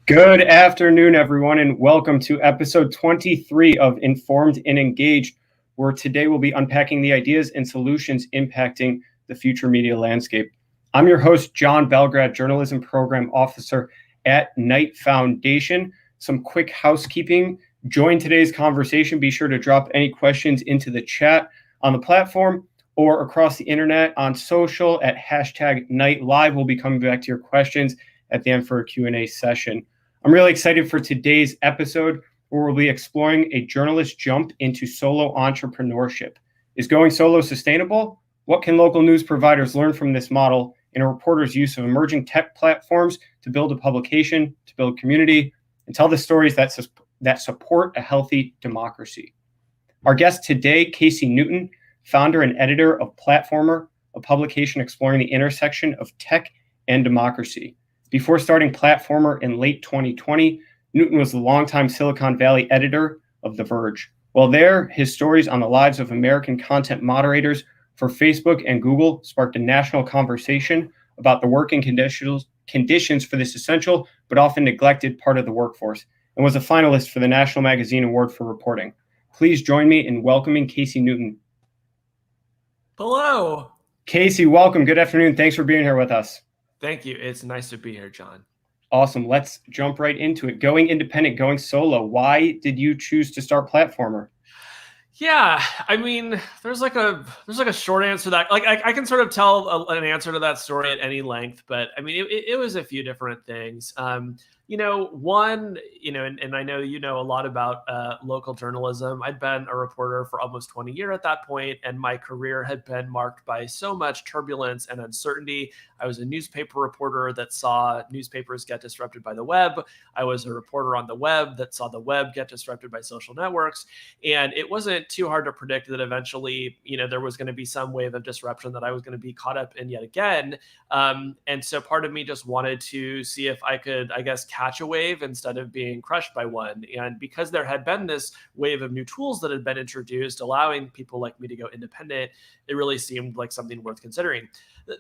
Good afternoon, everyone, and welcome to episode 23 of Informed and Engaged, where today we'll be unpacking the ideas and solutions impacting the future media landscape. I'm your host, Jon Belgrad, Journalism Program Officer at Knight Foundation. Some quick housekeeping. Join today's conversation. Be sure to drop any questions into the chat on the platform or across the internet on social at #KnightLive. We'll be coming back to your questions at the end for a Q&A session. I'm really excited for today's episode where we'll be exploring a journalist jump into solo entrepreneurship. Is going solo sustainable? What can local news providers learn from this model and a reporter's use of emerging tech platforms to build a publication, to build community, and tell the stories that support a healthy democracy? Our guest today, Casey Newton, founder and editor of Platformer, a publication exploring the intersection of tech and democracy. Before starting Platformer in late 2020, Newton was the longtime Silicon Valley editor of The Verge. While there, his stories on the lives of American content moderators for Facebook and Google sparked a national conversation about the working conditions for this essential but often neglected part of the workforce, and was a finalist for the National Magazine Award for Reporting. Please join me in welcoming Casey Newton. Hello. Casey, welcome. Good afternoon. Thanks for being here with us. Thank you. It's nice to be here, Jon. Awesome. Let's jump right into it. Going independent, going solo. Why did you choose to start Platformer? Yeah, I mean, there's like a short answer to that. Like I can sort of tell an answer to that story at any length, but I mean, it was a few different things. One, and I know you know a lot about local journalism. I'd been a reporter for almost 20 years at that point, and my career had been marked by so much turbulence and uncertainty. I was a newspaper reporter that saw newspapers get disrupted by the web. I was a reporter on the web that saw the web get disrupted by social networks. And it wasn't too hard to predict that eventually, there was going to be some wave of disruption that I was going to be caught up in yet again. And so part of me just wanted to see if I could, I guess, catch a wave instead of being crushed by one. And because there had been this wave of new tools that had been introduced, allowing people like me to go independent, it really seemed like something worth considering.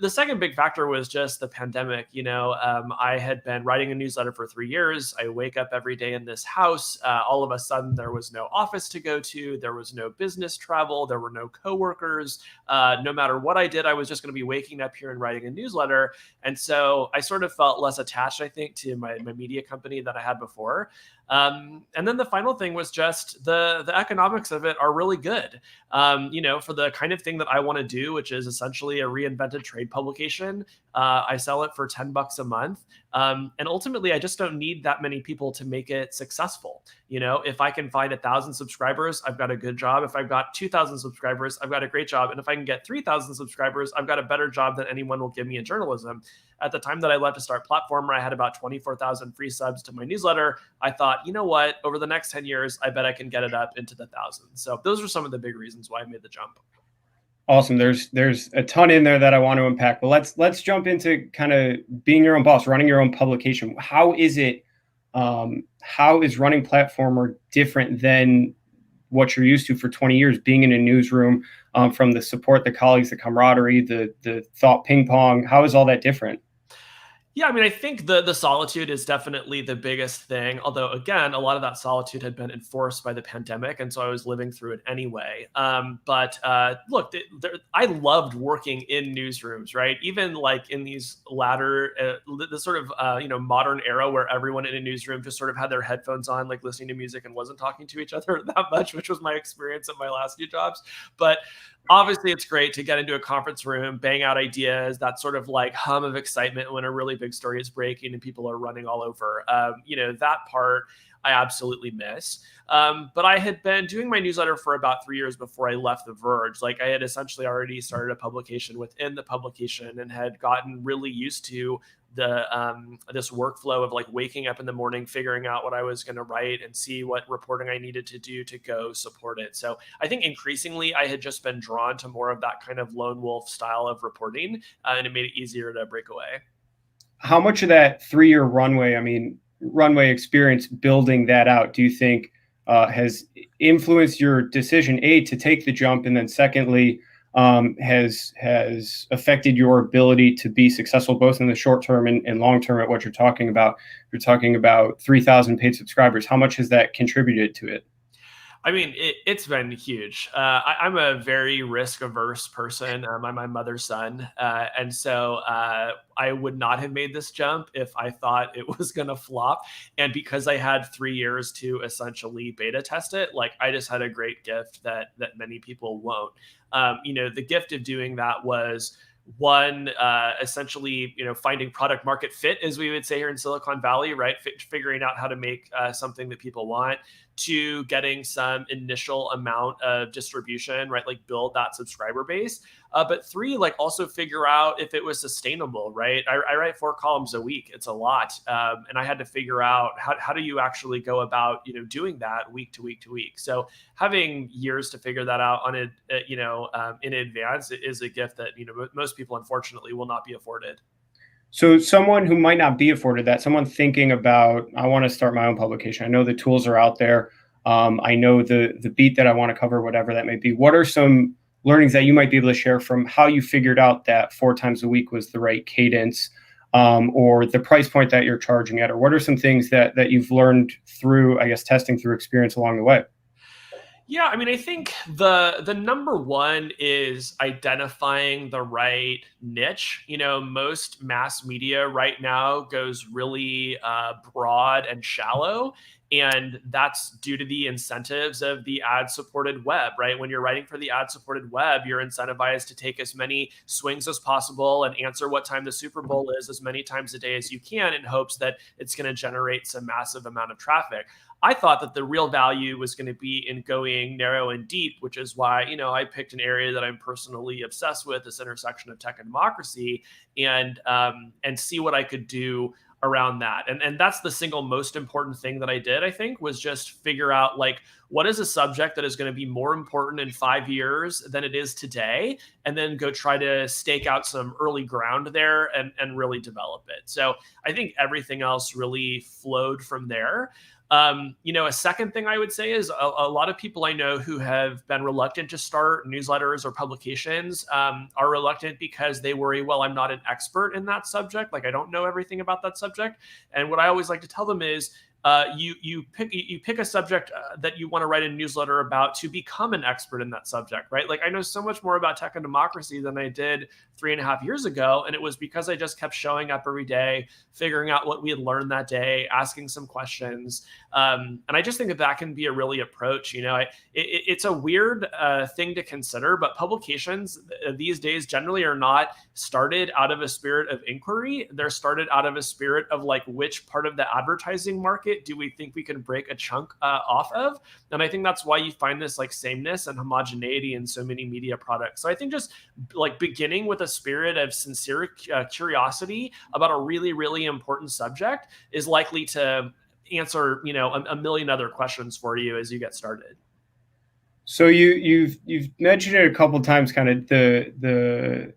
The second big factor was just the pandemic. I had been writing a newsletter for 3 years. I wake up every day in this house. All of a sudden, there was no office to go to. There was no business travel. There were no coworkers. No matter what I did, I was just going to be waking up here and writing a newsletter. And so I sort of felt less attached, I think, to my media company that I had before. And then the final thing was just the economics of it are really good. For the kind of thing that I want to do, which is essentially a reinvented trade publication. I sell it for $10 a month. And ultimately, I just don't need that many people to make it successful. If I can find 1,000 subscribers, I've got a good job. If I've got 2,000 subscribers, I've got a great job. And if I can get 3,000 subscribers, I've got a better job than anyone will give me in journalism. At the time that I left to start Platformer, I had about 24,000 free subs to my newsletter. I thought, you know what, over the next 10 years, I bet I can get it up into the thousands. So those are some of the big reasons why I made the jump. Awesome. There's a ton in there that I want to unpack, but let's jump into kind of being your own boss, running your own publication. How is running Platformer different than what you're used to for 20 years, being in a newsroom, from the support, the colleagues, the camaraderie, the thought ping pong? How is all that different? Yeah, I mean, I think the solitude is definitely the biggest thing. Although, again, a lot of that solitude had been enforced by the pandemic, and so I was living through it anyway. But look, I loved working in newsrooms, right? Even like in these latter, the sort of modern era where everyone in a newsroom just sort of had their headphones on, like listening to music and wasn't talking to each other that much, which was my experience at my last few jobs. But obviously, it's great to get into a conference room, bang out ideas, that sort of like hum of excitement when a really big story is breaking and people are running all over. That part I absolutely miss. But I had been doing my newsletter for about 3 years before I left The Verge. Like I had essentially already started a publication within the publication and had gotten really used to this workflow of like waking up in the morning, figuring out what I was going to write and see what reporting I needed to do to go support it. So I think increasingly I had just been drawn to more of that kind of lone wolf style of reporting, and it made it easier to break away. How much of that 3-year runway experience building that out, do you think has influenced your decision, A, to take the jump, and then secondly, has affected your ability to be successful both in the short term and long term at what you're talking about? You're talking about 3,000 paid subscribers. How much has that contributed to it? I mean, it's been huge. I'm a very risk averse person. I'm my mother's son. And so I would not have made this jump if I thought it was going to flop. And because I had 3 years to essentially beta test it, like I just had a great gift that many people won't. The gift of doing that was one, essentially, finding product market fit, as we would say here in Silicon Valley, right? Figuring out how to make something that people want. To getting some initial amount of distribution, right? Like build that subscriber base. But three, like also figure out if it was sustainable, right? I write 4 columns a week. It's a lot. And I had to figure out how do you actually go about, doing that week to week to week. So having years to figure that out on it, in advance is a gift that, most people unfortunately will not be afforded. So someone who might not be afforded that, someone thinking about, I want to start my own publication. I know the tools are out there. I know the beat that I want to cover, whatever that may be. What are some learnings that you might be able to share from how you figured out that 4 times a week was the right cadence, or the price point that you're charging at? Or what are some things that you've learned through, I guess, testing through experience along the way? Yeah, I mean, I think the number one is identifying the right niche. Most mass media right now goes really broad and shallow, and that's due to the incentives of the ad-supported web, right? When you're writing for the ad-supported web, you're incentivized to take as many swings as possible and answer what time the Super Bowl is as many times a day as you can in hopes that it's going to generate some massive amount of traffic. I thought that the real value was going to be in going narrow and deep, which is why, I picked an area that I'm personally obsessed with, this intersection of tech and democracy, and see what I could do around that. And that's the single most important thing that I did, I think, was just figure out like, what is a subject that is going to be more important in 5 years than it is today? And then go try to stake out some early ground there and really develop it. So I think everything else really flowed from there. A second thing I would say is a lot of people I know who have been reluctant to start newsletters or publications are reluctant because they worry, well, I'm not an expert in that subject. Like I don't know everything about that subject. And what I always like to tell them is, you pick a subject that you want to write a newsletter about to become an expert in that subject, right? Like I know so much more about tech and democracy than I did 3.5 years ago. And it was because I just kept showing up every day, figuring out what we had learned that day, asking some questions. And I just think that can be a really approach. It's a weird thing to consider, but publications these days generally are not started out of a spirit of inquiry. They're started out of a spirit of like, which part of the advertising market do we think we can break a chunk off of? And I think that's why you find this like sameness and homogeneity in so many media products. So I think just like beginning with a spirit of sincere curiosity about a really, really important subject is likely to answer, a million other questions for you as you get started. So you've mentioned it a couple of times, kind of the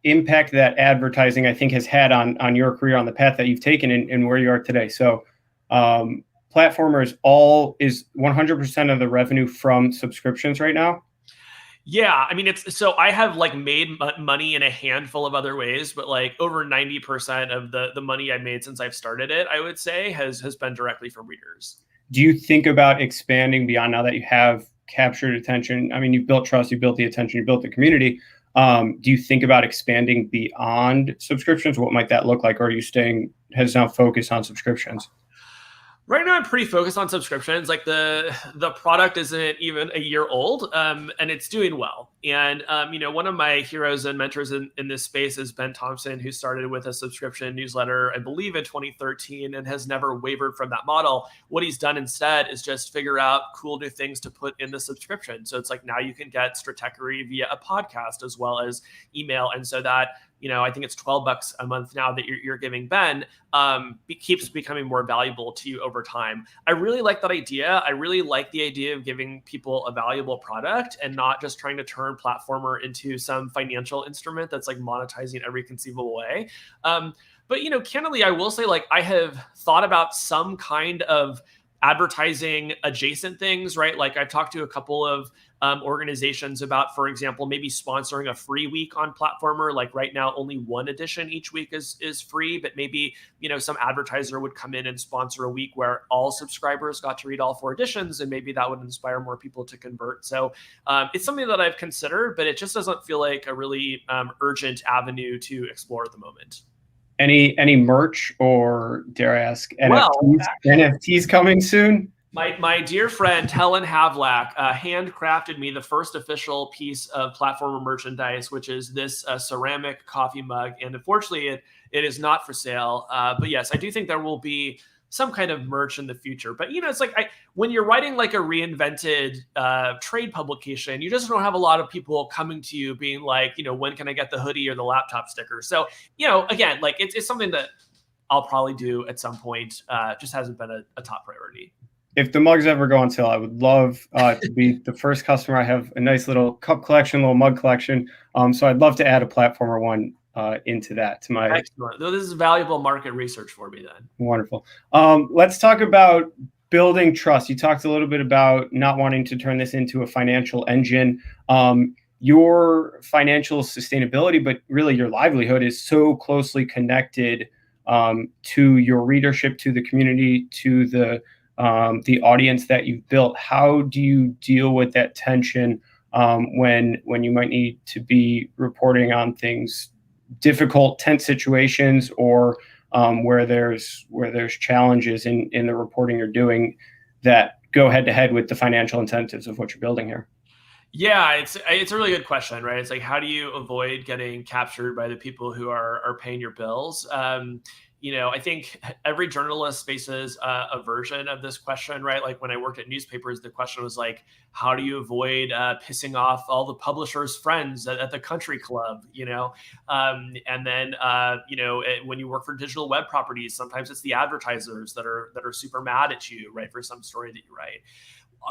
impact that advertising, I think, has had on your career, on the path that you've taken and where you are today. So Platformer is 100% of the revenue from subscriptions right now. Yeah, I mean, it's so I have like made money in a handful of other ways, but like over 90% of the money I've made since I've started it, I would say has been directly from readers. Do you think about expanding beyond now that you have captured attention? I mean, you've built trust, you built the attention, you built the community. Do you think about expanding beyond subscriptions? What might that look like? Or are you has now focused on subscriptions? Right now, I'm pretty focused on subscriptions. Like the product isn't even a year old, and it's doing well. And one of my heroes and mentors in this space is Ben Thompson, who started with a subscription newsletter, I believe, in 2013, and has never wavered from that model. What he's done instead is just figure out cool new things to put in the subscription. So it's like now you can get Stratechery via a podcast as well as email, and so that. I think it's $12 a month now that you're giving Ben, keeps becoming more valuable to you over time. I really like that idea. I really like the idea of giving people a valuable product and not just trying to turn Platformer into some financial instrument that's like monetizing every conceivable way. But candidly, I will say, like, I have thought about some kind of advertising adjacent things, right? Like I've talked to a couple of organizations about, for example, maybe sponsoring a free week on Platformer. Like right now, only one edition each week is free, but maybe, some advertiser would come in and sponsor a week where all subscribers got to read all 4 editions, and maybe that would inspire more people to convert. So it's something that I've considered, but it just doesn't feel like a really urgent avenue to explore at the moment. Any merch, or dare I ask, Well, NFTs coming soon? My dear friend Helen Havlack handcrafted me the first official piece of Platformer merchandise, which is this ceramic coffee mug. And unfortunately, it is not for sale. But yes, I do think there will be some kind of merch in the future. But, it's like when you're writing like a reinvented trade publication, you just don't have a lot of people coming to you being like, when can I get the hoodie or the laptop sticker? So, again, like it's something that I'll probably do at some point. Just hasn't been a top priority. If the mugs ever go on sale, I would love to be the first customer. I have a nice little cup collection, little mug collection. So I'd love to add a Platformer one into that. To my Excellent. This is valuable market research for me then. Wonderful. Let's talk about building trust. You talked a little bit about not wanting to turn this into a financial engine. Your financial sustainability, but really your livelihood, is so closely connected to your readership, to the community, to the audience that you've built. How do you deal with that tension when you might need to be reporting on things, difficult, tense situations, or where there's challenges in the reporting you're doing that go head to head with the financial incentives of what you're building here? Yeah, it's a really good question, right? It's like, how do you avoid getting captured by the people who are paying your bills? I think every journalist faces a version of this question, right? Like when I worked at newspapers, the question was like, how do you avoid pissing off all the publishers' friends at the country club, And then, when you work for digital web properties, sometimes it's the advertisers that are super mad at you, right, for some story that you write.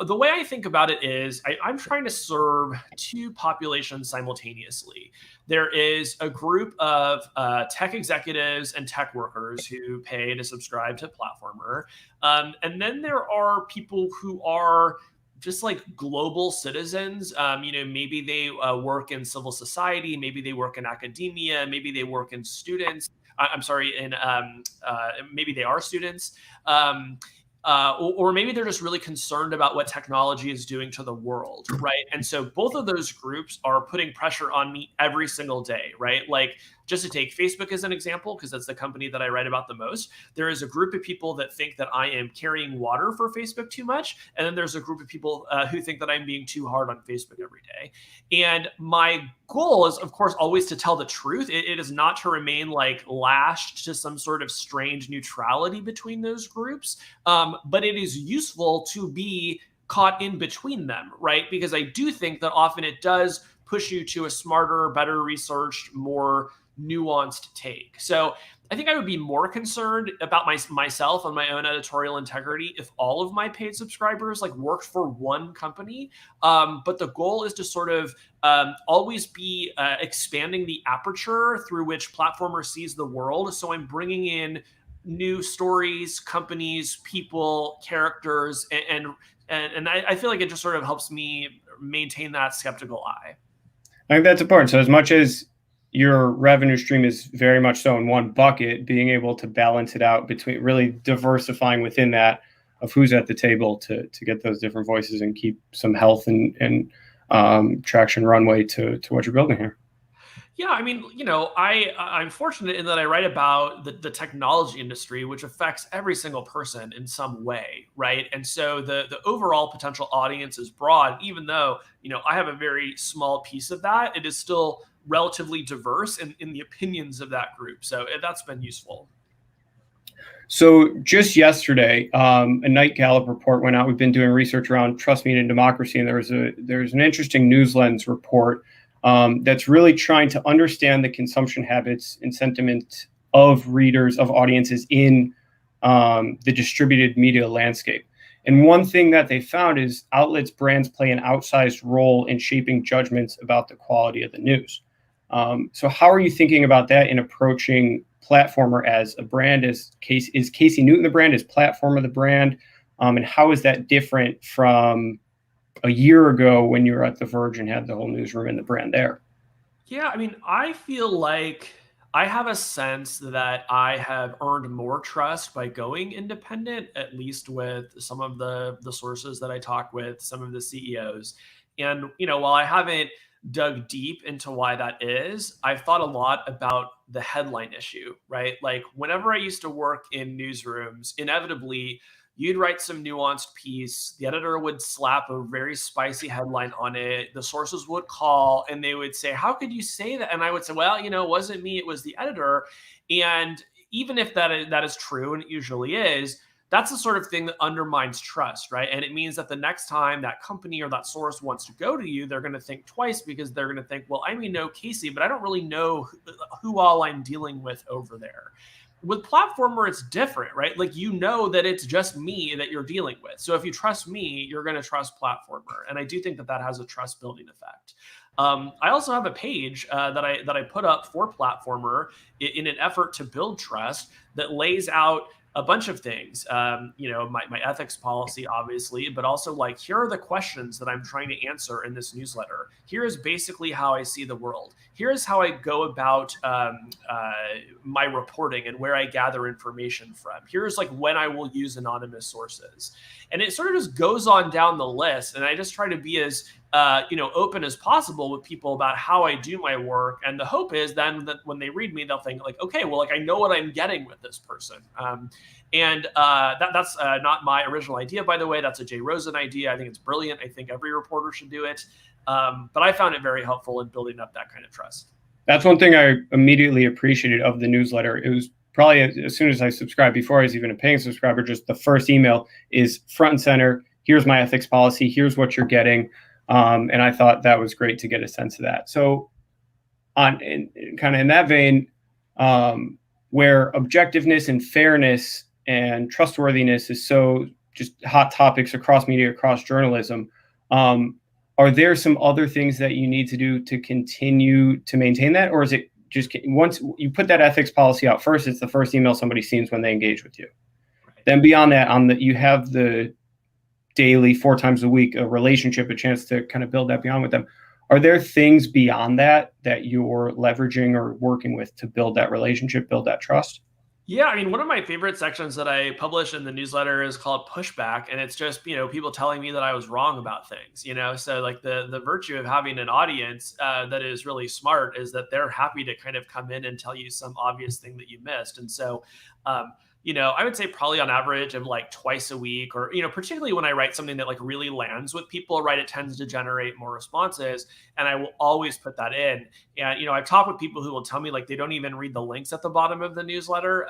The way I think about it is I'm trying to serve 2 populations simultaneously. There is a group of tech executives and tech workers who pay to subscribe to Platformer. And then there are people who are just like global citizens. Maybe they work in civil society, maybe they work in academia, maybe they work in students. Maybe they are students. Or maybe they're just really concerned about what technology is doing to the world, right? And so both of those groups are putting pressure on me every single day, right? Like, just to take Facebook as an example, because that's the company that I write about the most, there is a group of people that think that I am carrying water for Facebook too much. And then there's a group of people who think that I'm being too hard on Facebook every day. And my goal is, of course, always to tell the truth. It is not to remain like lashed to some sort of strange neutrality between those groups. But it is useful to be caught in between them, right? Because I do think that often it does push you to a smarter, better researched, more nuanced take. So I think I would be more concerned about myself and my own editorial integrity if all of my paid subscribers like worked for one company. But the goal is to sort of always be expanding the aperture through which Platformer sees the world. So I'm bringing in new stories, companies, people, characters, and I feel like it just sort of helps me maintain that skeptical eye. I think that's important. So as much as your revenue stream is very much so in one bucket, being able to balance it out between really diversifying within that of who's at the table to get those different voices and keep some health and traction runway to what you're building here. Yeah, I mean, I'm fortunate in that I write about the technology industry, which affects every single person in some way, right? And so the overall potential audience is broad, even though, I have a very small piece of that. It is still relatively diverse in the opinions of that group. So that's been useful. So just yesterday, a Night Gallup report went out. We've been doing research around trust, media, and democracy, and there's an interesting News Lens report that's really trying to understand the consumption habits and sentiment of readers, of audiences in the distributed media landscape. And one thing that they found is outlets, brands play an outsized role in shaping judgments about the quality of the news. So how are you thinking about that in approaching Platformer as a brand? Is Casey Newton the brand? Is Platformer the brand? And how is that different from a year ago when you were at The Verge and had the whole newsroom and the brand there? Yeah, I mean, I feel like I have a sense that I have earned more trust by going independent, at least with some of the sources that I talk with, some of the CEOs. And while I haven't dug deep into why that is, I've thought a lot about the headline issue, right? Like whenever I used to work in newsrooms, inevitably you'd write some nuanced piece, the editor would slap a very spicy headline on it, the sources would call and they would say, how could you say that? And I would say, well, it wasn't me, it was the editor. And even if that is true, and it usually is, that's the sort of thing that undermines trust, right? And it means that the next time that company or that source wants to go to you, they're going to think twice, because they're going to think, well, I may know Casey, but I don't really know who all I'm dealing with over there. With Platformer, it's different, right? Like, that it's just me that you're dealing with. So if you trust me, you're going to trust Platformer. And I do think that has a trust building effect. I also have a page that I put up for Platformer in an effort to build trust that lays out a bunch of things, my ethics policy, obviously, but also like, here are the questions that I'm trying to answer in this newsletter. Here is basically how I see the world. Here's how I go about my reporting and where I gather information from. Here's like when I will use anonymous sources. And it sort of just goes on down the list. And I just try to be as open as possible with people about how I do my work. And the hope is then that when they read me, they'll think like, okay, well, like I know what I'm getting with this person. That's not my original idea, by the way. That's a Jay Rosen idea. I think it's brilliant. I think every reporter should do it. But I found it very helpful in building up that kind of trust. That's one thing I immediately appreciated of the newsletter. It was probably as soon as I subscribed, before I was even a paying subscriber, just the first email is front and center. Here's my ethics policy. Here's what you're getting. And I thought that was great to get a sense of that. So kind of in that vein, where objectiveness and fairness and trustworthiness is so just hot topics across media, across journalism, are there some other things that you need to do to continue to maintain that? Or is it just once you put that ethics policy out first, it's the first email somebody sees when they engage with you. Right. Then beyond that, you have the daily, 4 times a week, a relationship, a chance to kind of build that beyond with them. Are there things beyond that you're leveraging or working with to build that relationship, build that trust? Yeah, I mean, one of my favorite sections that I publish in the newsletter is called Pushback, and it's just people telling me that I was wrong about things. So like the virtue of having an audience that is really smart is that they're happy to kind of come in and tell you some obvious thing that you missed. And so I would say probably on average of like twice a week, or, particularly when I write something that like really lands with people, right, it tends to generate more responses. And I will always put that in. And, I've talked with people who will tell me like they don't even read the links at the bottom of the newsletter,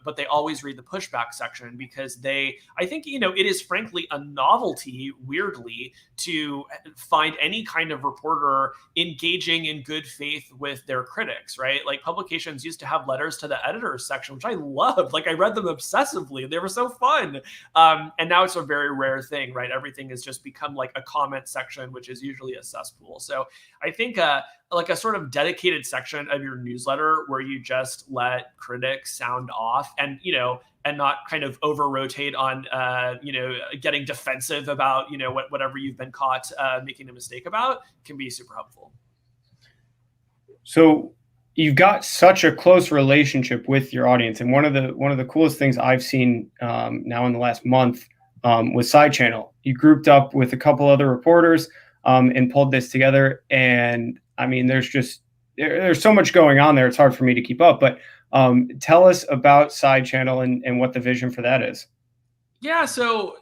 but they always read the pushback section because I think, it is frankly a novelty, weirdly, to find any kind of reporter engaging in good faith with their critics, right? Like publications used to have letters to the editors section, which I loved. Like I read them obsessively. They were so fun. And now it's a very rare thing, right? Everything has just become like a comment section, which is usually a cesspool. So I think like a sort of dedicated section of your newsletter where you just let critics sound off and, and not kind of over rotate on, getting defensive about, whatever you've been caught making a mistake about can be super helpful. So you've got such a close relationship with your audience. And one of the coolest things I've seen now in the last month was Side Channel. You grouped up with a couple other reporters and pulled this together. And I mean, there's so much going on there. It's hard for me to keep up, but tell us about Side Channel and what the vision for that is. Yeah. So,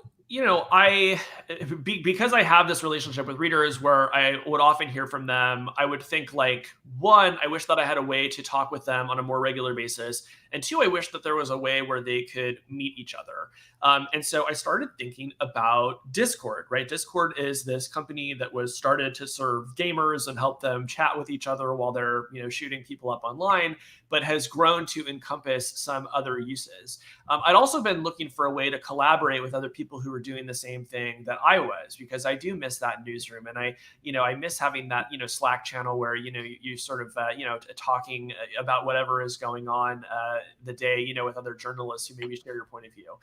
because I have this relationship with readers where I would often hear from them, I would think like, one, I wish that I had a way to talk with them on a more regular basis. And two, I wish that there was a way where they could meet each other. And so I started thinking about Discord, right? Discord is this company that was started to serve gamers and help them chat with each other while they're, shooting people up online, but has grown to encompass some other uses. I'd also been looking for a way to collaborate with other people who were were doing the same thing that I was, because I do miss that newsroom. And I miss having that, Slack channel where, you sort of, talking about whatever is going on the day, with other journalists who maybe share your point of view.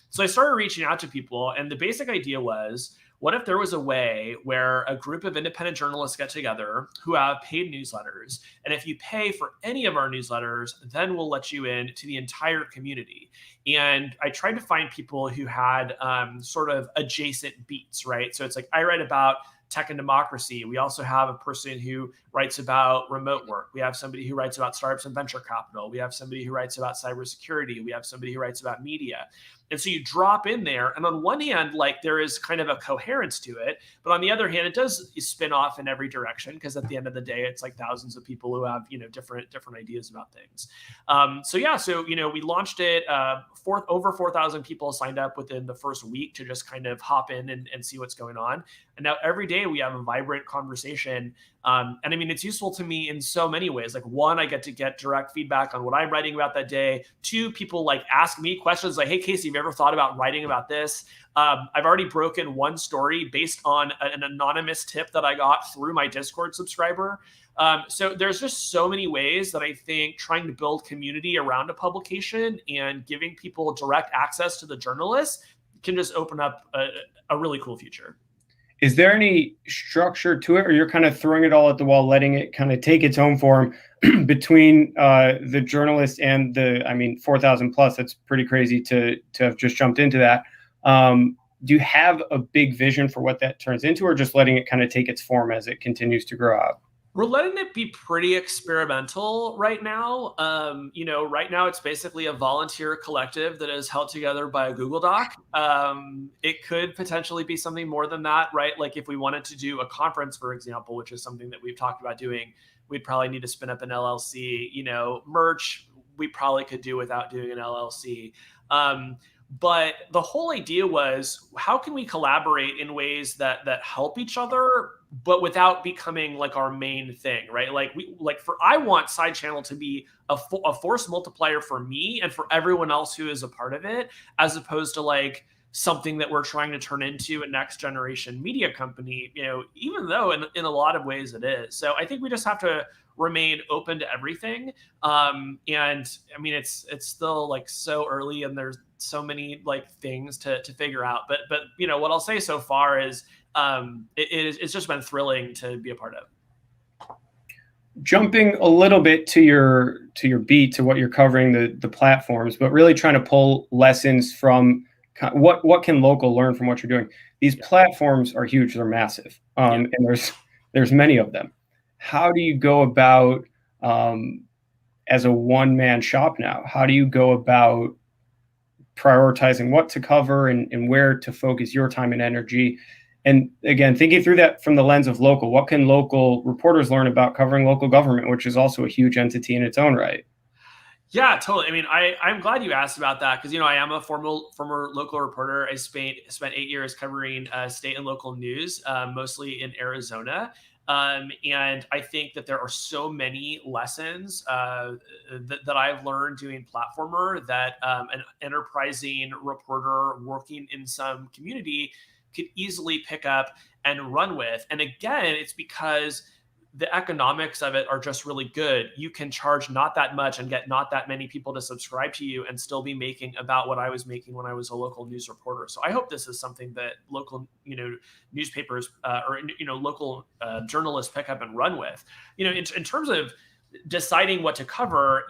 So I started reaching out to people, and the basic idea was, what if there was a way where a group of independent journalists get together who have paid newsletters, and if you pay for any of our newsletters, then we'll let you in to the entire community? And I tried to find people who had sort of adjacent beats, right? So it's like, I write about tech and democracy. We also have a person who writes about remote work. We have somebody who writes about startups and venture capital. We have somebody who writes about cybersecurity. We have somebody who writes about media. And so you drop in there, and on one hand, like, there is kind of a coherence to it, but on the other hand, it does spin off in every direction, because at the end of the day, it's like thousands of people who have different ideas about things. So we launched it. Over 4,000 people signed up within the first week to just kind of hop in and see what's going on. And now every day we have a vibrant conversation. And I mean, it's useful to me in so many ways. Like, one, I get to get direct feedback on what I'm writing about that day. Two, people like ask me questions like, hey, Casey, have you ever thought about writing about this? I've already broken one story based on an anonymous tip that I got through my Discord subscriber. So there's just so many ways that I think trying to build community around a publication and giving people direct access to the journalists can just open up a really cool future. Is there any structure to it, or you're kind of throwing it all at the wall, letting it kind of take its own form between the journalist and 4,000 plus? That's pretty crazy to have just jumped into that. Do you have a big vision for what that turns into, or just letting it kind of take its form as it continues to grow out? We're letting it be pretty experimental right now. Right now it's basically a volunteer collective that is held together by a Google Doc. It could potentially be something more than that, right? Like, if we wanted to do a conference, for example, which is something that we've talked about doing, we'd probably need to spin up an LLC. Merch, we probably could do without doing an LLC. But the whole idea was, how can we collaborate in ways that help each other, but without becoming like our main thing, right? I want Side Channel to be a force multiplier for me and for everyone else who is a part of it, as opposed to like something that we're trying to turn into a next generation media company, even though in a lot of ways it is. So I think we just have to remain open to everything. And I mean, it's still like so early, and there's so many like things to figure out. But what I'll say so far is it's just been thrilling to be a part of. Jumping a little bit to your beat, to what you're covering, the platforms, but really trying to pull lessons from what can local learn from what you're doing. These platforms are huge; they're massive, and there's many of them. How do you go about, as a one-man shop now? How do you go about prioritizing what to cover and where to focus your time and energy? And again, thinking through that from the lens of local, what can local reporters learn about covering local government, which is also a huge entity in its own right? Yeah, totally. I mean, I'm glad you asked about that, because, I am a former local reporter. I spent 8 years covering state and local news, mostly in Arizona. And I think that there are so many lessons that I've learned doing platformer that an enterprising reporter working in some community could easily pick up and run with. And again, it's because the economics of it are just really good. You can charge not that much and get not that many people to subscribe to you and still be making about what I was making when I was a local news reporter. So I hope this is something that local, newspapers or local journalists pick up and run with. In terms of deciding what to cover,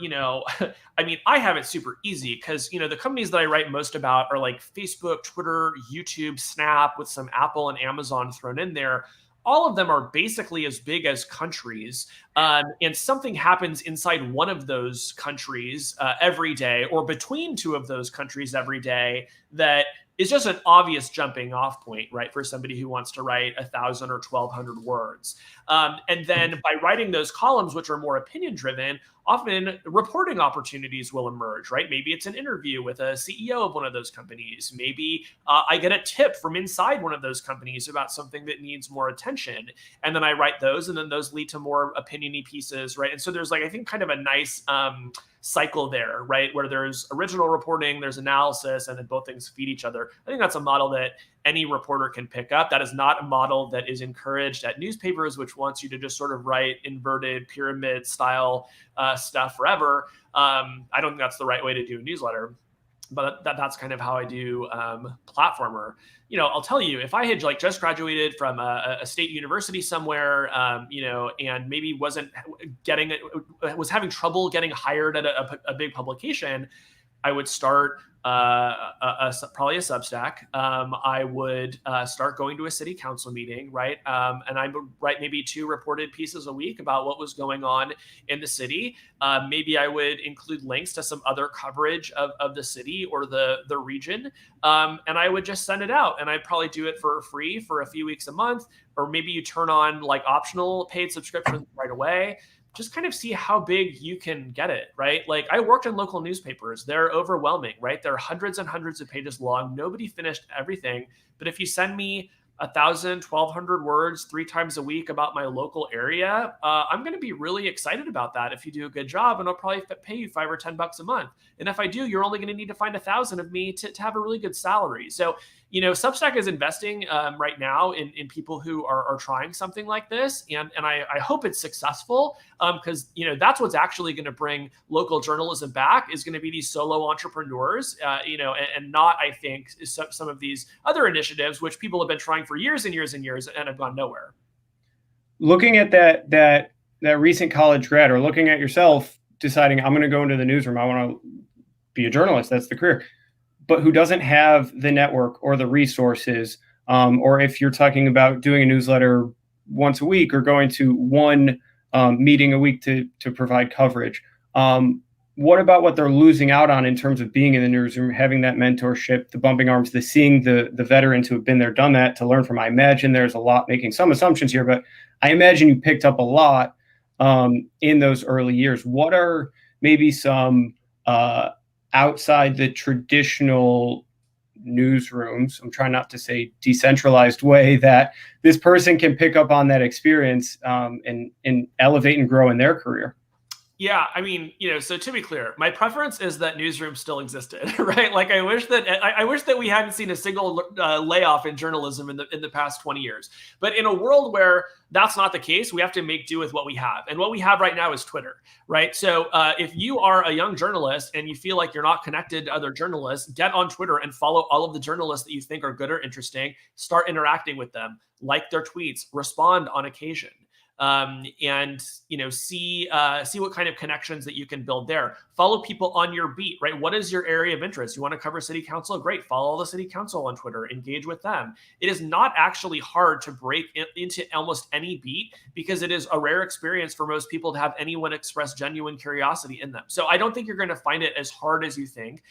I mean, I have it super easy, because, the companies that I write most about are like Facebook, Twitter, YouTube, Snap, with some Apple and Amazon thrown in there. All of them are basically as big as countries, and something happens inside one of those countries every day, or between two of those countries every day, that is just an obvious jumping off point, right, for somebody who wants to write 1,000 or 1,200 words. And then by writing those columns, which are more opinion driven, often reporting opportunities will emerge, right? Maybe it's an interview with a CEO of one of those companies. Maybe I get a tip from inside one of those companies about something that needs more attention. And then I write those, and then those lead to more opinion-y pieces, right? And so there's I think kind of a nice cycle there, right? Where there's original reporting, there's analysis, and then both things feed each other. I think that's a model that any reporter can pick up. That is not a model that is encouraged at newspapers, which wants you to just sort of write inverted pyramid style stuff forever. I don't think that's the right way to do a newsletter, but that's kind of how I do platformer. I'll tell you, if I had just graduated from a state university somewhere, and maybe was having trouble getting hired at a big publication, I would start probably a Substack. I would start going to a city council meeting, right? And I would write maybe 2 reported pieces a week about what was going on in the city. Maybe I would include links to some other coverage of the city or the region. And I would just send it out. And I'd probably do it for free for a few weeks a month. Or maybe you turn on optional paid subscriptions right away. Just kind of see how big you can get it, right? I worked in local newspapers. They're overwhelming, right? They're hundreds and hundreds of pages long. Nobody finished everything. But if you send me 1,000, 1,200 words 3 times a week about my local area, I'm going to be really excited about that if you do a good job, and I'll probably pay you $5 or $10 a month. And if I do, you're only going to need to find 1,000 of me to have a really good salary. So, Substack is investing right now in people who are trying something like this. And I hope it's successful because, that's what's actually going to bring local journalism back is going to be these solo entrepreneurs, and not, I think, some of these other initiatives, which people have been trying for years and years and years and have gone nowhere. Looking at that recent college grad, or looking at yourself deciding I'm going to go into the newsroom, I want to be a journalist, that's the career, but who doesn't have the network or the resources, or if you're talking about doing a newsletter once a week or going to one meeting a week to provide coverage, what about what they're losing out on in terms of being in the newsroom, having that mentorship, the bumping arms, the seeing the veterans who have been there, done that, to learn from? I imagine there's a lot, making some assumptions here, but I imagine you picked up a lot in those early years. What are maybe some outside the traditional newsrooms, I'm trying not to say decentralized way, that this person can pick up on that experience and elevate and grow in their career? Yeah, I mean, so to be clear, my preference is that newsrooms still existed, right? I wish that we hadn't seen a single layoff in journalism in the past 20 years. But in a world where that's not the case, we have to make do with what we have. And what we have right now is Twitter, right? So if you are a young journalist and you feel like you're not connected to other journalists, get on Twitter and follow all of the journalists that you think are good or interesting. Start interacting with them, like their tweets, respond on occasion. And see what kind of connections that you can build there. Follow people on your beat, right? What is your area of interest? You want to cover city council? Great. Follow the city council on Twitter. Engage with them. It is not actually hard to break into almost any beat because it is a rare experience for most people to have anyone express genuine curiosity in them. So I don't think you're going to find it as hard as you think.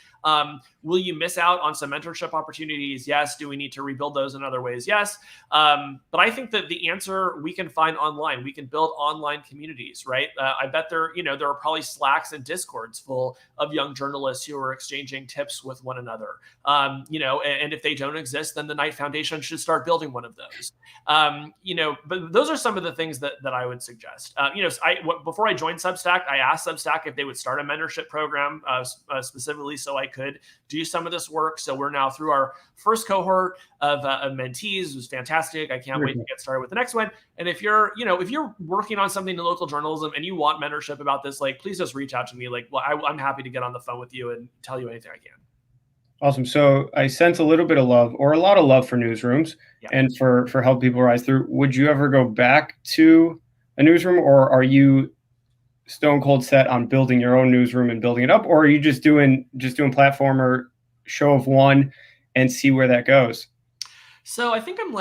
Will you miss out on some mentorship opportunities? Yes. Do we need to rebuild those in other ways? Yes. But I think that the answer we can find online. We can build online communities, right? I bet there are probably Slacks and Discords full of young journalists who are exchanging tips with one another. And if they don't exist, then the Knight Foundation should start building one of those. But those are some of the things that I would suggest. Before I joined Substack, I asked Substack if they would start a mentorship program specifically so I could do some of this work. So we're now through our first cohort of mentees. It was fantastic. I can't wait to get started with the next one. And if you're working on something in local journalism and you want mentorship about this, please just reach out to me. I'm happy to get on the phone with you and tell you anything I can. Awesome. So I sense a little bit of love, or a lot of love, for newsrooms and for help people rise through. Would you ever go back to a newsroom, or are you stone cold set on building your own newsroom and building it up, or are you just doing platformer, show of one, and see where that goes? So I think I'm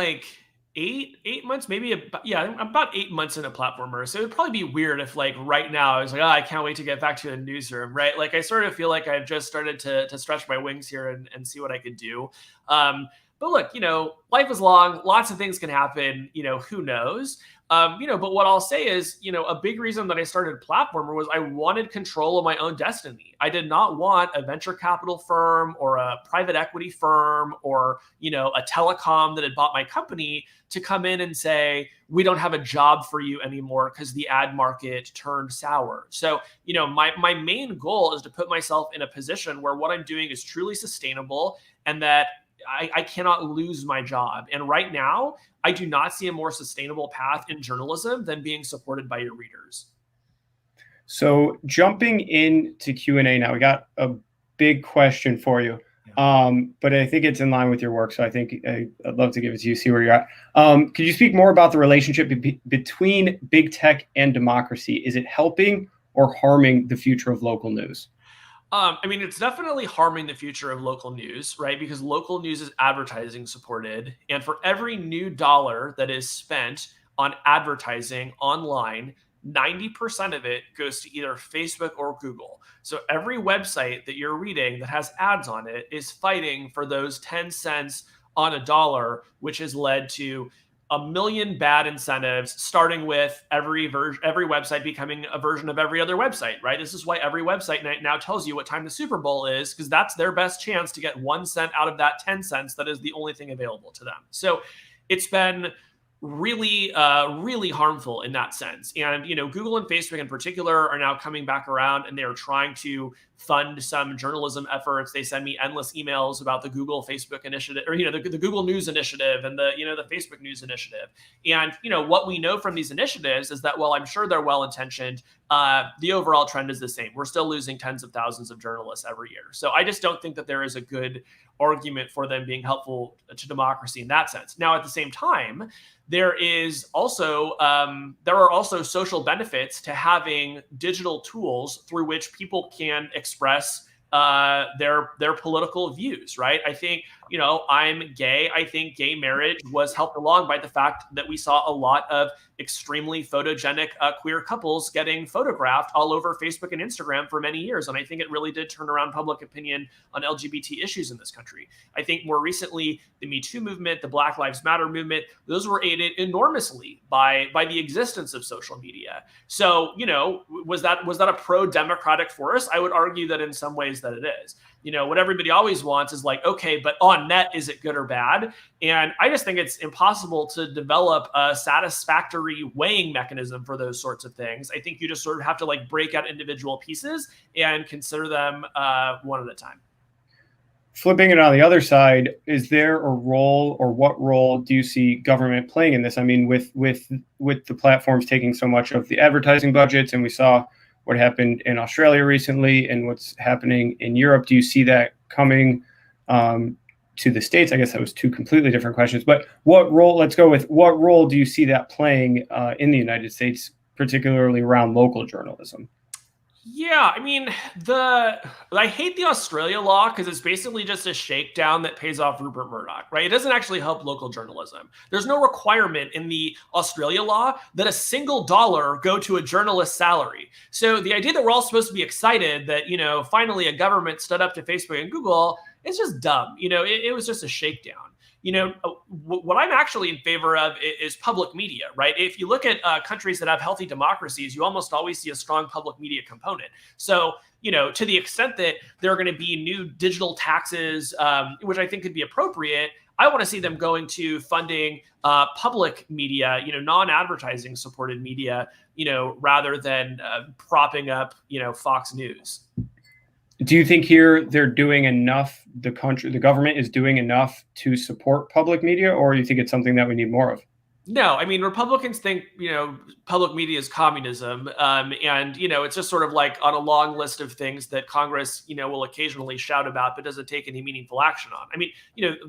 eight months, I'm about 8 months in a platformer. So it'd probably be weird if right now I was I can't wait to get back to a newsroom, right? I sort of feel like I've just started to stretch my wings here and see what I could do. But look, life is long. Lots of things can happen. Who knows? But what I'll say is, a big reason that I started Platformer was I wanted control of my own destiny. I did not want a venture capital firm or a private equity firm or, a telecom that had bought my company to come in and say, we don't have a job for you anymore because the ad market turned sour. So, my main goal is to put myself in a position where what I'm doing is truly sustainable and that I cannot lose my job. And right now, I do not see a more sustainable path in journalism than being supported by your readers. So jumping into Q&A now, we got a big question for you. But I think it's in line with your work. So I think I'd love to give it to you, see where you're at. Could you speak more about the relationship between big tech and democracy? Is it helping or harming the future of local news? It's definitely harming the future of local news, right? Because local news is advertising supported. And for every new dollar that is spent on advertising online, 90% of it goes to either Facebook or Google. So every website that you're reading that has ads on it is fighting for those 10 cents on a dollar, which has led to a million bad incentives, starting with every website becoming a version of every other website, right? This is why every website now tells you what time the Super Bowl is, because that's their best chance to get 1 cent out of that 10 cents that is the only thing available to them. So it's been really, really harmful in that sense. And, Google and Facebook in particular are now coming back around and they are trying to fund some journalism efforts. They send me endless emails about the Google Facebook initiative or, the Google News initiative and the Facebook News initiative. And, what we know from these initiatives is that while I'm sure they're well-intentioned, the overall trend is the same. We're still losing tens of thousands of journalists every year. So I just don't think that there is a good argument for them being helpful to democracy in that sense. Now, at the same time, there are also social benefits to having digital tools through which people can express their political views, right? I think, I'm gay. I think gay marriage was helped along by the fact that we saw a lot of extremely photogenic queer couples getting photographed all over Facebook and Instagram for many years. And I think it really did turn around public opinion on LGBT issues in this country. I think more recently, the Me Too movement, the Black Lives Matter movement, those were aided enormously by the existence of social media. So, was that a pro-democratic force? I would argue that in some ways that it is. What everybody always wants is like, okay, but on net, is it good or bad? And I just think it's impossible to develop a satisfactory weighing mechanism for those sorts of things. I think you just sort of have to break out individual pieces and consider them one at a time. Flipping it on the other side, is there a role, or what role do you see government playing in this? I mean, with the platforms taking so much of the advertising budgets, and we saw what happened in Australia recently and what's happening in Europe, do you see that coming to the States? I guess that was two completely different questions, but what role do you see that playing in the United States, particularly around local journalism? Yeah, I hate the Australia law because it's basically just a shakedown that pays off Rupert Murdoch, right? It doesn't actually help local journalism. There's no requirement in the Australia law that a single dollar go to a journalist's salary. So the idea that we're all supposed to be excited that, finally a government stood up to Facebook and Google, it's just dumb. It was just a shakedown. What I'm actually in favor of is public media, right? If you look at countries that have healthy democracies, you almost always see a strong public media component. So, to the extent that there are going to be new digital taxes, which I think could be appropriate, I want to see them going to funding public media, non-advertising supported media, rather than propping up, Fox News. Do you think here they're doing enough, the government is doing enough to support public media, or do you think it's something that we need more of? No, Republicans think, public media is communism. And, it's just sort of like on a long list of things that Congress, will occasionally shout about, but doesn't take any meaningful action on.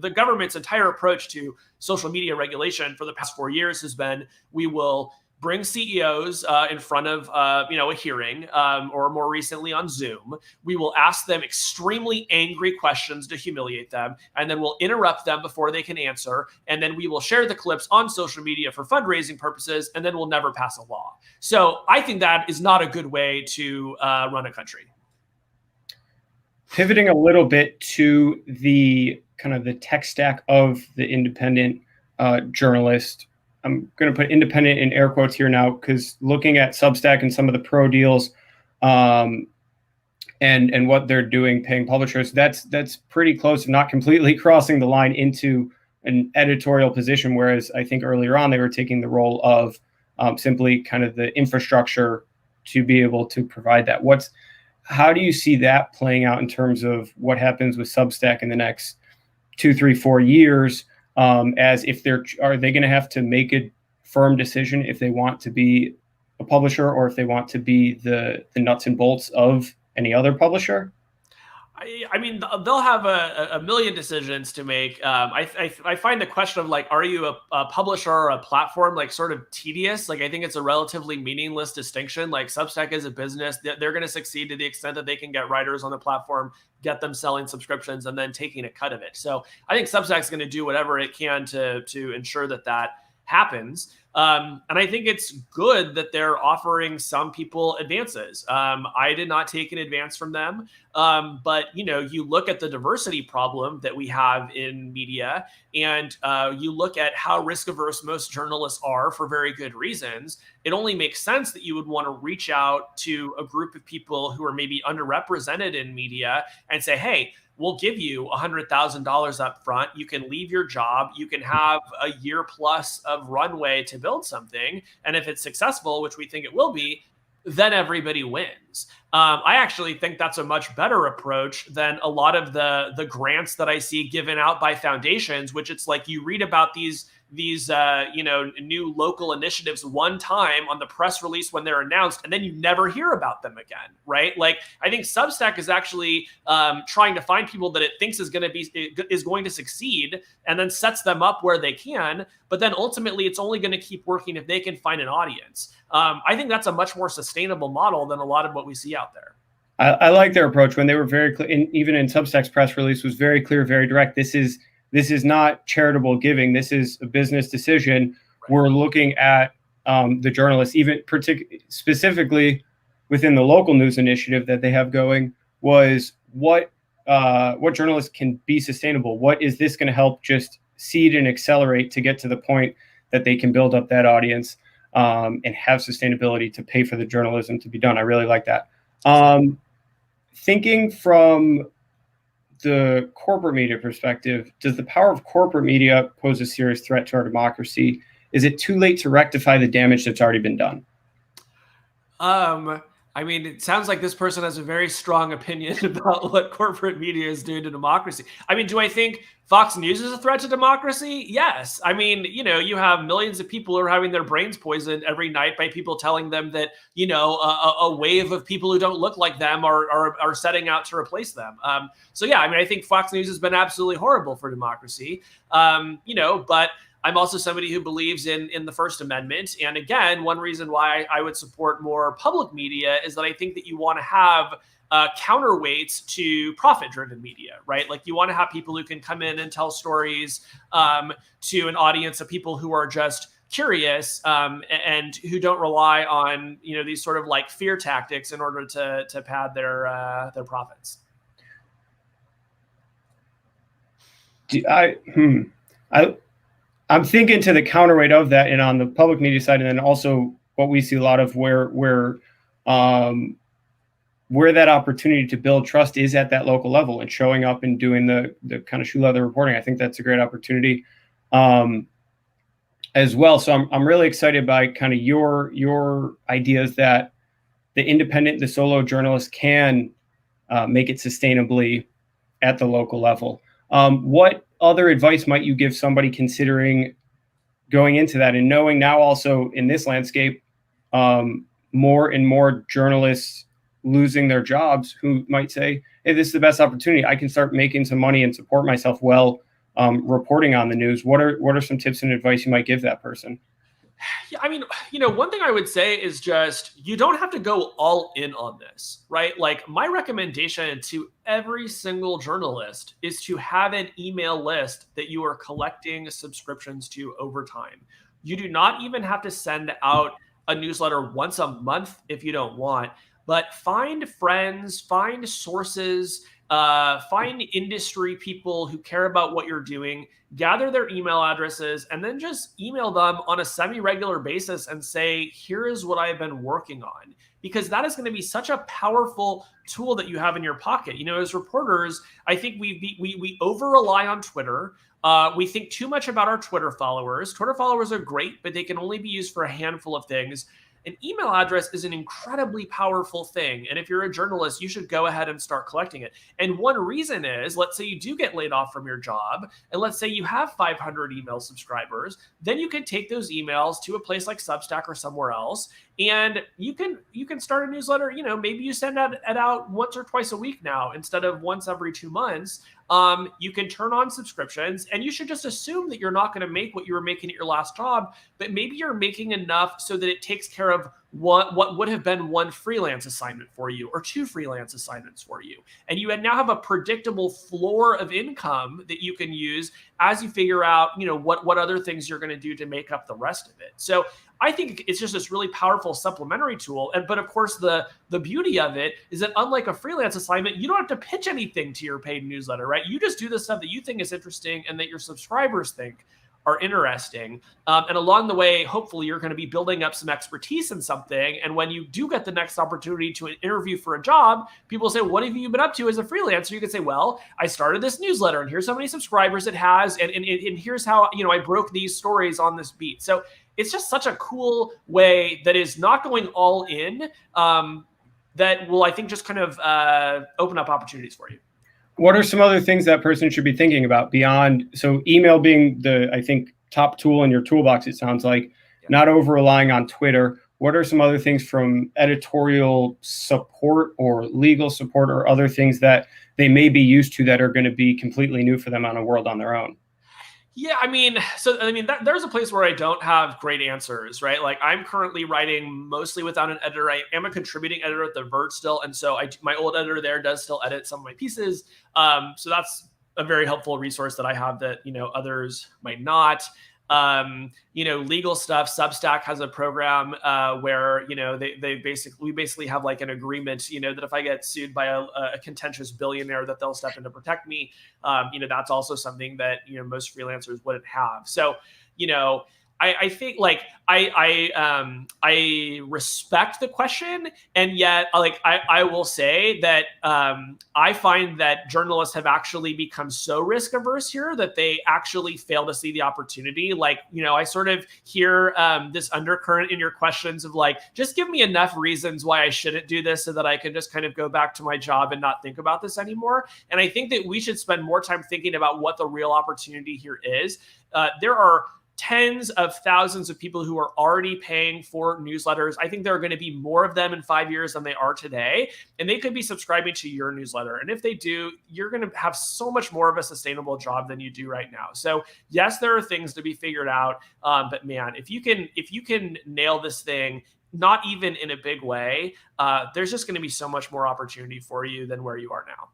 The government's entire approach to social media regulation for the past 4 years has been, we will bring CEOs in front of a hearing, or more recently on Zoom. We will ask them extremely angry questions to humiliate them, and then we'll interrupt them before they can answer. And then we will share the clips on social media for fundraising purposes, and then we'll never pass a law. So I think that is not a good way to run a country. Pivoting a little bit to the kind of the tech stack of the independent journalist, I'm going to put independent in air quotes here now, because looking at Substack and some of the pro deals, and what they're doing, paying publishers, that's pretty close to not completely crossing the line into an editorial position. Whereas I think earlier on they were taking the role of simply kind of the infrastructure to be able to provide that. How do you see that playing out in terms of what happens with Substack in the next 2, 3, 4 years? As if are they going to have to make a firm decision if they want to be a publisher, or if they want to be the nuts and bolts of any other publisher? I mean, they'll have a million decisions to make. I find the question of like, are you a publisher or a platform, like sort of tedious? Like, I think it's a relatively meaningless distinction. Like Substack is a business. They're going to succeed to the extent that they can get writers on the platform, get them selling subscriptions, and then taking a cut of it. So I think Substack's going to do whatever it can to ensure that happens. And I think it's good that they're offering some people advances. I did not take an advance from them. But, you look at the diversity problem that we have in media, and you look at how risk averse most journalists are for very good reasons. It only makes sense that you would want to reach out to a group of people who are maybe underrepresented in media and say, hey, we'll give you $100,000 up front. You can leave your job. You can have a year plus of runway to build something. And if it's successful, which we think it will be, then everybody wins. I actually think that's a much better approach than a lot of the grants that I see given out by foundations, which it's like you read about these new local initiatives one time on the press release when they're announced, and then you never hear about them again, right? Like, I think Substack is actually trying to find people that it thinks is going to succeed, and then sets them up where they can. But then ultimately, it's only going to keep working if they can find an audience. I think that's a much more sustainable model than a lot of what we see out there. I like their approach when they were very clear, even in Substack's press release was very clear, very direct. This is not charitable giving. This is a business decision. Right. We're looking at the journalists, even specifically within the local news initiative that they have going, was what journalists can be sustainable. What is this going to help just seed and accelerate to get to the point that they can build up that audience and have sustainability to pay for the journalism to be done. I really like that. Thinking from the corporate media perspective, does the power of corporate media pose a serious threat to our democracy? Is it too late to rectify the damage that's already been done? I mean, it sounds like this person has a very strong opinion about what corporate media is doing to democracy. I mean, do I think Fox News is a threat to democracy? Yes. I mean, you have millions of people who are having their brains poisoned every night by people telling them that, a wave of people who don't look like them are setting out to replace them. So yeah, I mean, I think Fox News has been absolutely horrible for democracy. But I'm also somebody who believes in the First Amendment. And again, one reason why I would support more public media is that I think that you want to have counterweights to profit-driven media, right? Like you want to have people who can come in and tell stories to an audience of people who are just curious and who don't rely on these sort of like fear tactics in order to pad their profits. I'm thinking to the counterweight of that, and on the public media side, and then also what we see a lot of where that opportunity to build trust is at that local level and showing up and doing the kind of shoe leather reporting. I think that's a great opportunity as well. So I'm really excited by kind of your ideas that the independent, the solo journalist can make it sustainably at the local level. What other advice might you give somebody considering going into that, and knowing now also in this landscape, more and more journalists losing their jobs who might say, hey, this is the best opportunity. I can start making some money and support myself well reporting on the news. What are some tips and advice you might give that person? Yeah, I mean, one thing I would say is just you don't have to go all in on this, right? Like my recommendation to every single journalist is to have an email list that you are collecting subscriptions to over time. You do not even have to send out a newsletter once a month if you don't want, but find friends, find sources, Find industry people who care about what you're doing, gather their email addresses, and then just email them on a semi-regular basis and say, here is what I've been working on. Because that is going to be such a powerful tool that you have in your pocket. As reporters, I think we over rely on Twitter. We think too much about our Twitter followers. Twitter followers are great, but they can only be used for a handful of things. An email address is an incredibly powerful thing. And if you're a journalist, you should go ahead and start collecting it. And one reason is, let's say you do get laid off from your job, and let's say you have 500 email subscribers, then you can take those emails to a place like Substack or somewhere else, and you can start a newsletter. Maybe you send it out once or twice a week now instead of once every 2 months. You can turn on subscriptions, and you should just assume that you're not going to make what you were making at your last job, but maybe you're making enough so that it takes care of what would have been one freelance assignment for you or 2 freelance assignments for you. And you now have a predictable floor of income that you can use as you figure out, what other things you're going to do to make up the rest of it. So I think it's just this really powerful supplementary tool. But of course, the beauty of it is that unlike a freelance assignment, you don't have to pitch anything to your paid newsletter, right? You just do the stuff that you think is interesting and that your subscribers think are interesting. And along the way, hopefully you're going to be building up some expertise in something. And when you do get the next opportunity to interview for a job, people say, what have you been up to as a freelancer? You can say, well, I started this newsletter and here's how many subscribers it has. And here's how, I broke these stories on this beat. So it's just such a cool way that is not going all in, that will, I think, just kind of open up opportunities for you. What are some other things that person should be thinking about beyond, so email being the, I think, top tool in your toolbox, it sounds like, not over relying on Twitter. What are some other things from editorial support or legal support or other things that they may be used to that are going to be completely new for them on a world on their own? Yeah, there's a place where I don't have great answers, right? Like I'm currently writing mostly without an editor. I am a contributing editor at The Verge still. And so my old editor there does still edit some of my pieces. So that's a very helpful resource that I have that, others might not. Legal stuff. Substack has a program where, we basically have like an agreement, that if I get sued by a contentious billionaire, that they'll step in to protect me. That's also something that, most freelancers wouldn't have. So, I think like I respect the question, and yet like I will say that I find that journalists have actually become so risk averse here that they actually fail to see the opportunity. Like, I sort of hear this undercurrent in your questions of like, just give me enough reasons why I shouldn't do this so that I can just kind of go back to my job and not think about this anymore. And I think that we should spend more time thinking about what the real opportunity here is. There are tens of thousands of people who are already paying for newsletters. I think there are going to be more of them in 5 years than they are today. And they could be subscribing to your newsletter. And if they do, you're going to have so much more of a sustainable job than you do right now. So yes, there are things to be figured out. But man, if you can nail this thing, not even in a big way, there's just going to be so much more opportunity for you than where you are now.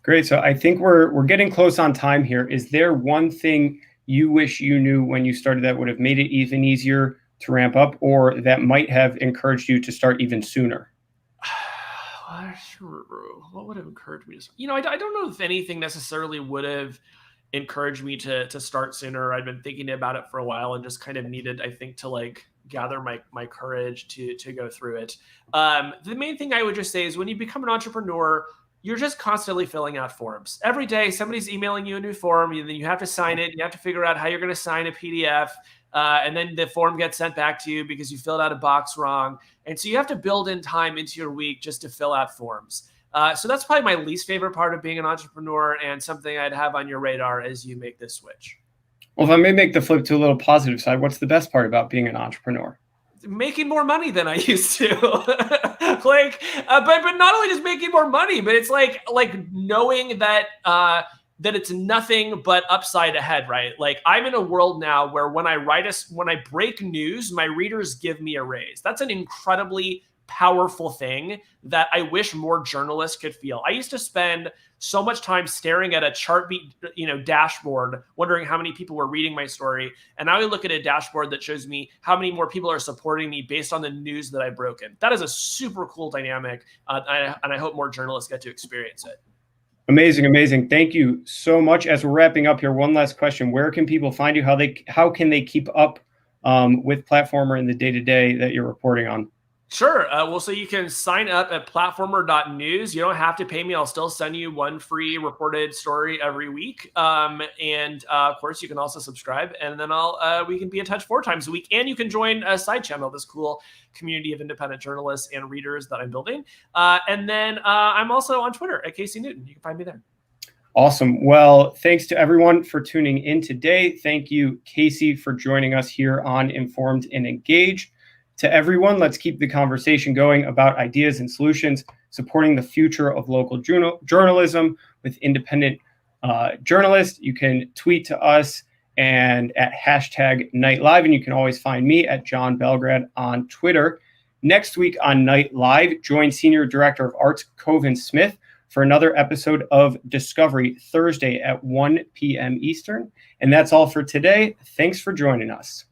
Great. So I think we're getting close on time here. Is there one thing you wish you knew when you started that would have made it even easier to ramp up, or that might have encouraged you to start even sooner? What would have encouraged me to start? I don't know if anything necessarily would have encouraged me to start sooner. I'd been thinking about it for a while and just kind of needed, I think, to like gather my courage to go through it. The main thing I would just say is when you become an entrepreneur, you're just constantly filling out forms. Every day, somebody's emailing you a new form, and then you have to sign it. You have to figure out how you're going to sign a PDF, and then the form gets sent back to you because you filled out a box wrong. And so you have to build in time into your week just to fill out forms. So that's probably my least favorite part of being an entrepreneur, and something I'd have on your radar as you make this switch. Well, if I may make the flip to a little positive side, what's the best part about being an entrepreneur? Making more money than I used to. but not only just making more money, but it's like knowing that it's nothing but upside ahead, right? Like I'm in a world now where when I break news, my readers give me a raise. That's an incredibly powerful thing that I wish more journalists could feel. I used to spend so much time staring at a Chartbeat, dashboard, wondering how many people were reading my story. And now I look at a dashboard that shows me how many more people are supporting me based on the news that I've broken. That is a super cool dynamic. And I hope more journalists get to experience it. Amazing, amazing. Thank you so much. As we're wrapping up here, one last question: where can people find you? How can they keep up with Platformer in the day-to-day that you're reporting on? Sure. Well, so you can sign up at platformer.news. You don't have to pay me. I'll still send you one free reported story every week. Of course, you can also subscribe, and then we can be in touch 4 times a week. And you can join a side channel, this cool community of independent journalists and readers that I'm building. I'm also on Twitter at Casey Newton. You can find me there. Awesome. Well, thanks to everyone for tuning in today. Thank you, Casey, for joining us here on Informed and Engaged. To everyone, let's keep the conversation going about ideas and solutions, supporting the future of local journalism with independent journalists. You can tweet to us and at #NightLive, and you can always find me at Jon Belgrad on Twitter. Next week on Night Live, join Senior Director of Arts Coven Smith for another episode of Discovery, Thursday at 1 p.m. Eastern. And that's all for today. Thanks for joining us.